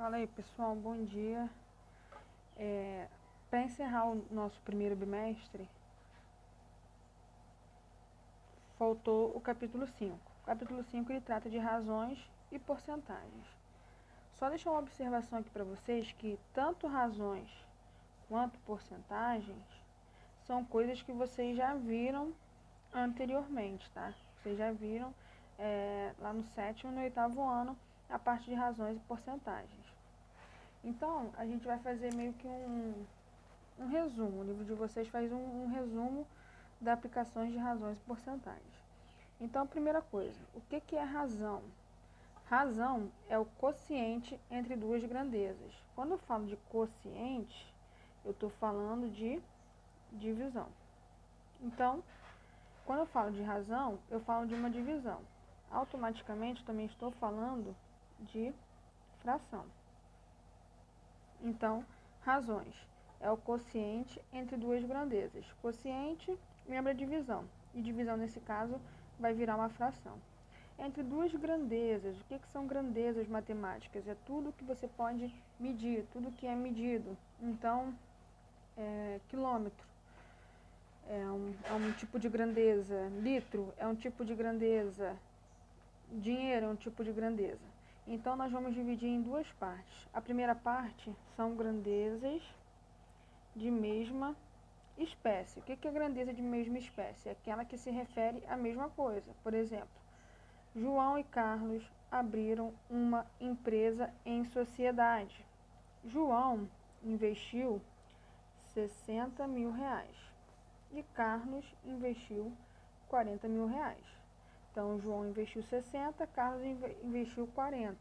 Fala aí, pessoal, bom dia. Para encerrar o nosso primeiro bimestre, faltou o capítulo 5. O capítulo 5 ele trata de razões e porcentagens. Só deixar uma observação aqui para vocês que tanto razões quanto porcentagens são coisas que vocês já viram anteriormente, tá? Vocês já viram lá no 7º e no 8º ano a parte de razões e porcentagens. Então, a gente vai fazer meio que um resumo. O livro de vocês faz um resumo das aplicações de razões e porcentagens. Então, a primeira coisa, o que é razão? Razão é o quociente entre duas grandezas. Quando eu falo de quociente, eu estou falando de divisão. Então, quando eu falo de razão, eu falo de uma divisão. Automaticamente, também estou falando de fração. Então, razões é o quociente entre duas grandezas. Quociente lembra divisão, e divisão nesse caso vai virar uma fração. Entre duas grandezas, o que são grandezas matemáticas? É tudo que você pode medir, tudo que é medido. Então, quilômetro é um tipo de grandeza, litro é um tipo de grandeza, dinheiro é um tipo de grandeza. Então, nós vamos dividir em duas partes. A primeira parte são grandezas de mesma espécie. O que é grandeza de mesma espécie? É aquela que se refere à mesma coisa. Por exemplo, João e Carlos abriram uma empresa em sociedade. João investiu 60 mil reais e Carlos investiu 40 mil reais. Então, João investiu 60, Carlos investiu 40.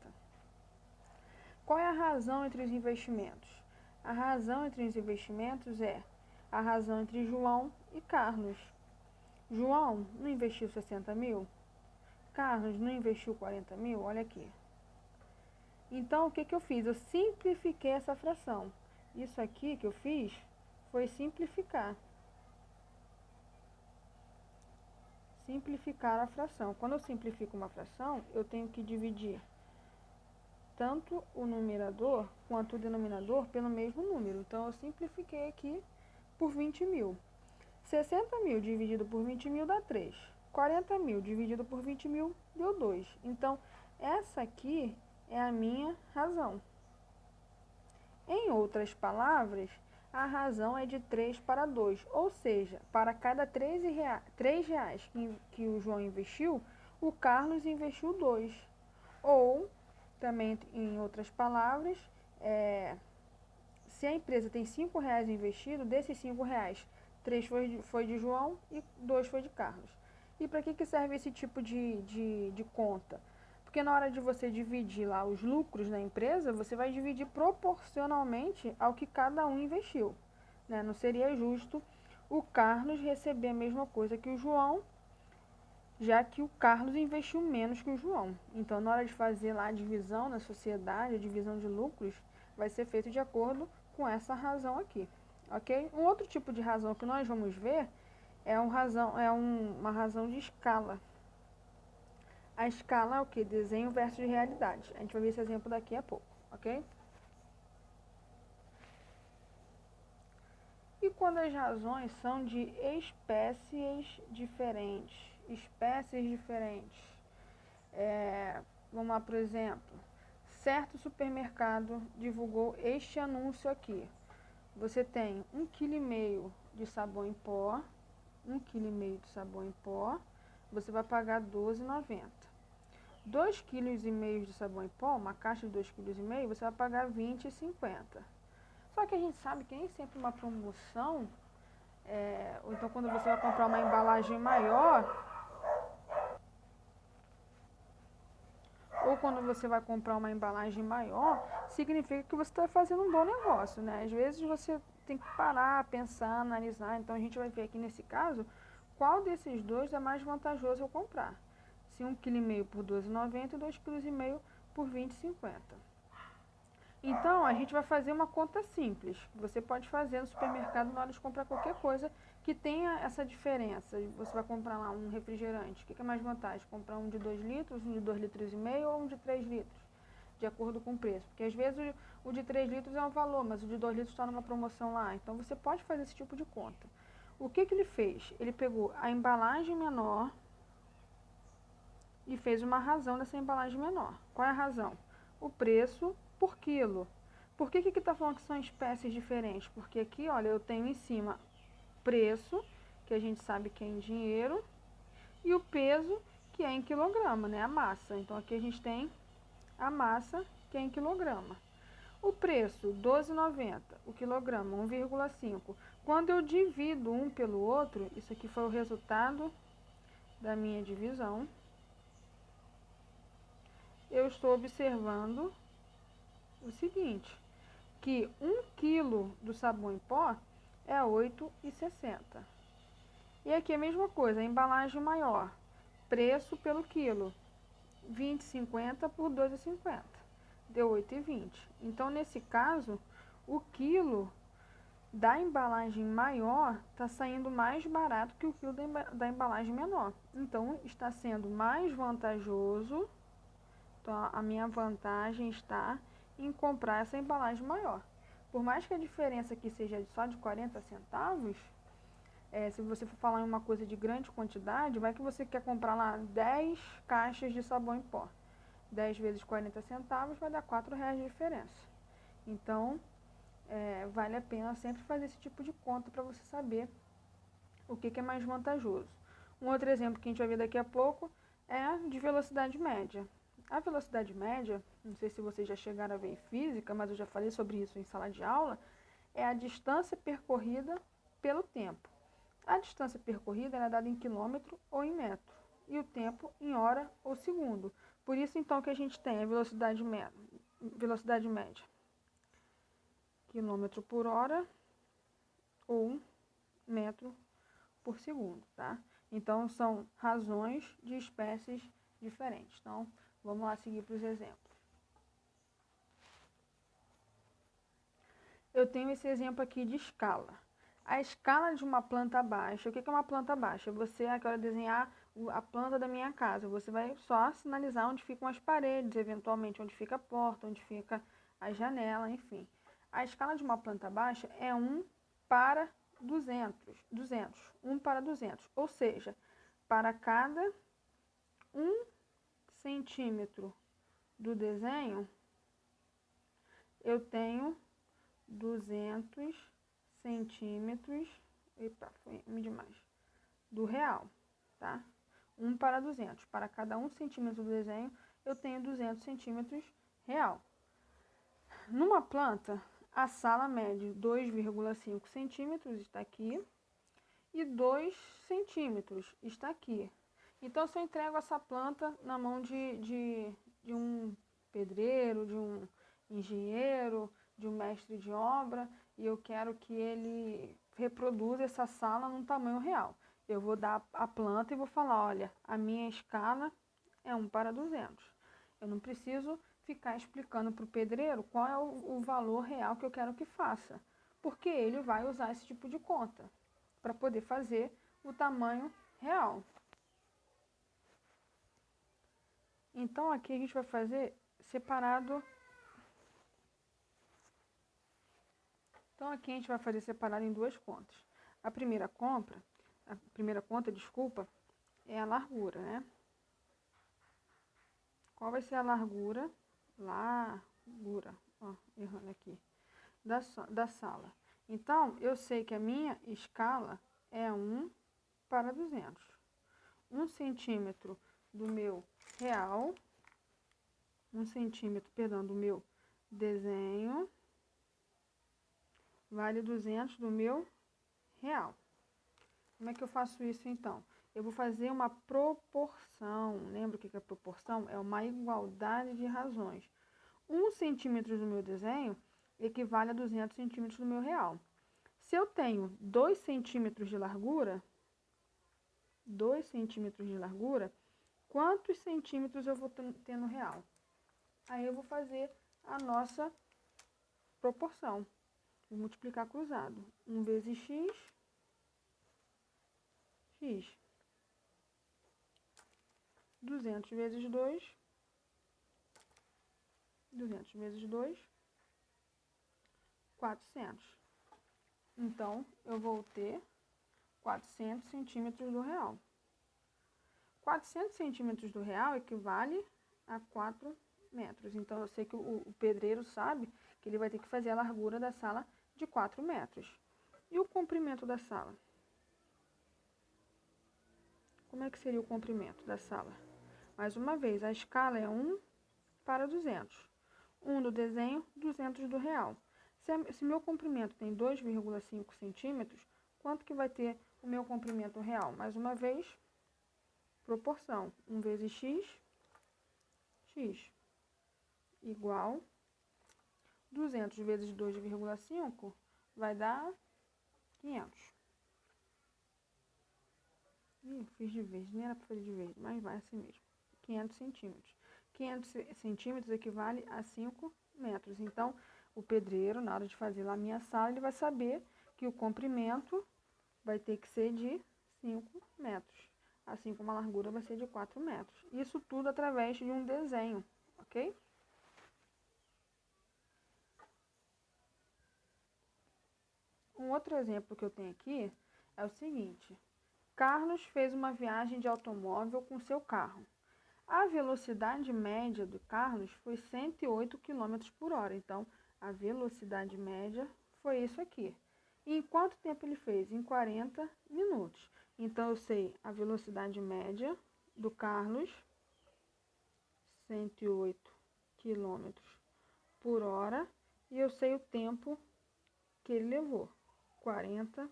Qual é a razão entre os investimentos? A razão entre os investimentos é a razão entre João e Carlos. João não investiu 60 mil? Carlos não investiu 40 mil? Olha aqui. Então, o que eu fiz? Eu simplifiquei essa fração. Isso aqui que eu fiz foi simplificar. Simplificar a fração. Quando eu simplifico uma fração, eu tenho que dividir tanto o numerador quanto o denominador pelo mesmo número. Então, eu simplifiquei aqui por 20 mil. 60 mil dividido por 20 mil dá 3. 40 mil dividido por 20 mil deu 2. Então, essa aqui é a minha razão. Em outras palavras, a razão é de 3 para 2, ou seja, para cada 3 reais que o João investiu, o Carlos investiu 2. Ou, também em outras palavras, se a empresa tem 5 reais investido, desses 5 reais, 3 foi de João e 2 foi de Carlos. E para que serve esse tipo de conta? Porque na hora de você dividir lá os lucros da empresa, você vai dividir proporcionalmente ao que cada um investiu, né? Não seria justo o Carlos receber a mesma coisa que o João, já que o Carlos investiu menos que o João. Então, na hora de fazer lá a divisão na sociedade, a divisão de lucros, vai ser feito de acordo com essa razão aqui, ok? Um outro tipo de razão que nós vamos ver é uma razão de escala. A escala é o que? Desenho versus realidade. A gente vai ver esse exemplo daqui a pouco, ok? E quando as razões são de espécies diferentes? Espécies diferentes. Vamos lá, por exemplo. Certo supermercado divulgou este anúncio aqui. Você tem 1,5 kg de sabão em pó, 1,5 kg de sabão em pó, você vai pagar R$ 12,90. 2,5 kg de sabão em pó, uma caixa de 2,5 kg, você vai pagar R$ 20,50. Só que a gente sabe que nem sempre uma promoção, ou então quando você vai comprar uma embalagem maior, significa que você está fazendo um bom negócio, né? Às vezes você tem que parar, pensar, analisar. Então a gente vai ver aqui nesse caso, qual desses dois é mais vantajoso eu comprar. Se 1,5 kg por R$ 12,90 e 2,5 kg por R$ 20,50. Então, a gente vai fazer uma conta simples. Você pode fazer no supermercado na hora de comprar qualquer coisa que tenha essa diferença. Você vai comprar lá um refrigerante. O que é mais vantagem? Comprar um de 2 litros, um de 2,5 litros ou um de 3 litros? de acordo com o preço. Porque às vezes o de 3 litros é um valor, mas o de 2 litros está numa promoção lá. Então você pode fazer esse tipo de conta. O que ele fez? Ele pegou a embalagem menor e fez uma razão dessa embalagem menor. Qual é a razão? O preço por quilo. Por que aqui está falando que são espécies diferentes? Porque aqui, olha, eu tenho em cima preço, que a gente sabe que é em dinheiro, e o peso, que é em quilograma, né? A massa. Então aqui a gente tem a massa, que é em quilograma. O preço, R$ 12,90. O quilograma, 1,5. Quando eu divido um pelo outro, isso aqui foi o resultado da minha divisão. Eu estou observando o seguinte, que 1 quilo do sabão em pó é R$ 8,60. E aqui a mesma coisa, a embalagem maior, preço pelo quilo, 20,50 por 2,50, deu 8,20. Então, nesse caso, o quilo da embalagem maior está saindo mais barato que o quilo da embalagem menor. Então, está sendo mais vantajoso. Então, a minha vantagem está em comprar essa embalagem maior. Por mais que a diferença aqui seja só de 40 centavos, se você for falar em uma coisa de grande quantidade, vai que você quer comprar lá 10 caixas de sabão em pó. 10 vezes 40 centavos vai dar R$ 4,00 de diferença. Então, vale a pena sempre fazer esse tipo de conta para você saber o que é mais vantajoso. Um outro exemplo que a gente vai ver daqui a pouco é de velocidade média. A velocidade média, não sei se vocês já chegaram a ver em física, mas eu já falei sobre isso em sala de aula, é a distância percorrida pelo tempo. A distância percorrida é dada em quilômetro ou em metro, e o tempo em hora ou segundo. Por isso, então, que a gente tem a velocidade média. Quilômetro por hora ou metro por segundo, tá? Então, são razões de espécies diferentes. Então, vamos lá seguir para os exemplos. Eu tenho esse exemplo aqui de escala. A escala de uma planta baixa, o que é uma planta baixa? Você quer desenhar a planta da minha casa, você vai só sinalizar onde ficam as paredes, eventualmente onde fica a porta, onde fica a janela, enfim. A escala de uma planta baixa é 1 para 200, 1 para 200, ou seja, para cada 1 centímetro do desenho, eu tenho 200 centímetros, epa, foi demais, do real, tá? 1 para 200. Para cada 1 centímetro do desenho, eu tenho 200 centímetros real. Numa planta, a sala mede 2,5 centímetros, está aqui, e 2 centímetros, está aqui. Então, se eu entrego essa planta na mão de um pedreiro, de um engenheiro, de um mestre de obra, e eu quero que ele reproduza essa sala num tamanho real, eu vou dar a planta e vou falar, olha, a minha escala é 1 para 200. Eu não preciso ficar explicando para o pedreiro qual é o valor real que eu quero que faça, porque ele vai usar esse tipo de conta para poder fazer o tamanho real. Então, aqui a gente vai fazer separado. Então, aqui a gente vai fazer separado em duas contas. A primeira conta, é a largura, né? Qual vai ser a largura? Ó, errando aqui. Da sala. Então, eu sei que a minha escala é 1 para 200. 1 centímetro do meu real, 1 centímetro, perdão, do meu desenho, vale 200 do meu real. Como é que eu faço isso, então? Eu vou fazer uma proporção. Lembra o que é proporção? É uma igualdade de razões. 1 centímetro do meu desenho equivale a 200 centímetros do meu real. Se eu tenho 2 centímetros de largura, quantos centímetros eu vou ter no real? Aí eu vou fazer a nossa proporção. Vou multiplicar cruzado. 1 vezes x. 200 vezes 2, 200 vezes 2, 400. Então, eu vou ter 400 centímetros do real. 400 centímetros do real equivale a 4 metros. Então, eu sei que o pedreiro sabe que ele vai ter que fazer a largura da sala de 4 metros. E o comprimento da sala? Como é que seria o comprimento da sala? Mais uma vez, a escala é 1 para 200. 1 do desenho, 200 do real. Se meu comprimento tem 2,5 centímetros, quanto que vai ter o meu comprimento real? Mais uma vez, proporção. 1 vezes x, x, igual 200 vezes 2,5 vai dar 500. Fiz de vez, nem era para fazer de vez, mas vai assim mesmo. 500 centímetros. 500 centímetros equivale a 5 metros. Então, o pedreiro, na hora de fazer lá a minha sala, ele vai saber que o comprimento vai ter que ser de 5 metros. Assim como a largura vai ser de 4 metros. Isso tudo através de um desenho, ok? Um outro exemplo que eu tenho aqui é o seguinte. Carlos fez uma viagem de automóvel com seu carro. A velocidade média do Carlos foi 108 km por hora. Então, a velocidade média foi isso aqui. E em quanto tempo ele fez? Em 40 minutos. Então, eu sei a velocidade média do Carlos, 108 km por hora. E eu sei o tempo que ele levou, 40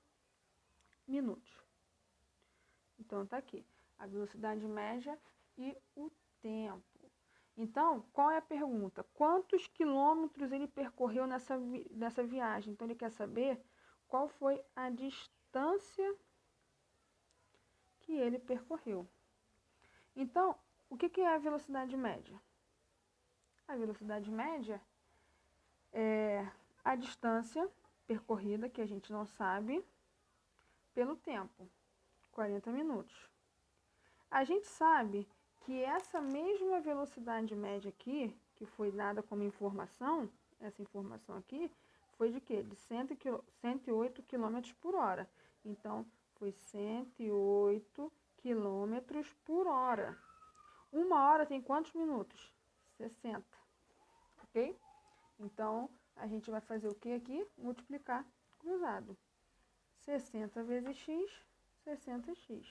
minutos. Então, tá aqui, a velocidade média e o tempo. Então, qual é a pergunta? Quantos quilômetros ele percorreu nessa viagem? Então, ele quer saber qual foi a distância que ele percorreu. Então, o que é a velocidade média? A velocidade média é a distância percorrida, que a gente não sabe, pelo tempo. 40 minutos. A gente sabe que essa mesma velocidade média aqui, que foi dada como informação, essa informação aqui, foi de quê? De 108 km por hora. Então, foi 108 km por hora. Uma hora tem quantos minutos? 60. Ok? Então, a gente vai fazer o que aqui? Multiplicar cruzado. 60 vezes x, 60x.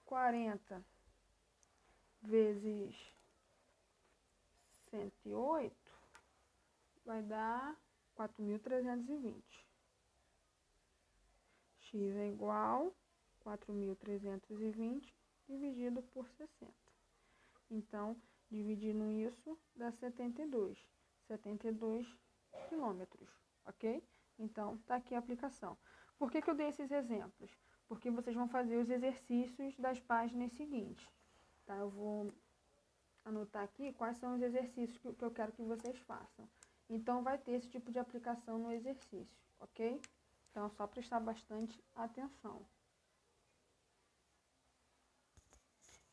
40 vezes 108 vai dar 4.320. X é igual a 4.320 dividido por 60. Então, dividindo isso, dá 72. 72 quilômetros, ok? Então, tá aqui a aplicação. Por que eu dei esses exemplos? Porque vocês vão fazer os exercícios das páginas seguintes. Tá? Eu vou anotar aqui quais são os exercícios que eu quero que vocês façam. Então, vai ter esse tipo de aplicação no exercício, ok? Então, é só prestar bastante atenção.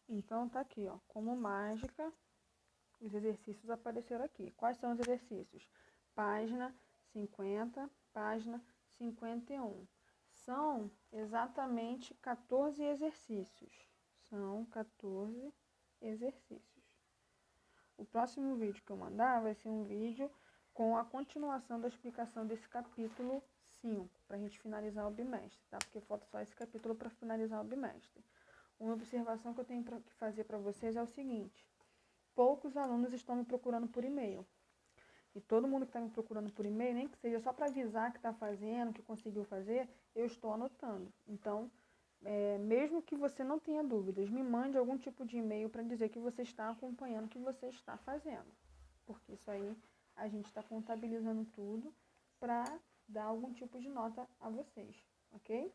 Então, tá aqui, ó, como mágica, os exercícios apareceram aqui. Quais são os exercícios? Página 50, página 51. São exatamente 14 exercícios. São 14 exercícios. O próximo vídeo que eu mandar vai ser um vídeo com a continuação da explicação desse capítulo 5, para a gente finalizar o bimestre, tá? Porque falta só esse capítulo para finalizar o bimestre. Uma observação que eu tenho que fazer para vocês é o seguinte: poucos alunos estão me procurando por e-mail. E todo mundo que está me procurando por e-mail, nem que seja só para avisar que está fazendo, que conseguiu fazer, eu estou anotando. Então, mesmo que você não tenha dúvidas, me mande algum tipo de e-mail para dizer que você está acompanhando o que você está fazendo. Porque isso aí a gente está contabilizando tudo para dar algum tipo de nota a vocês, ok?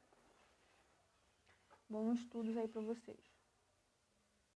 Bons estudos aí para vocês.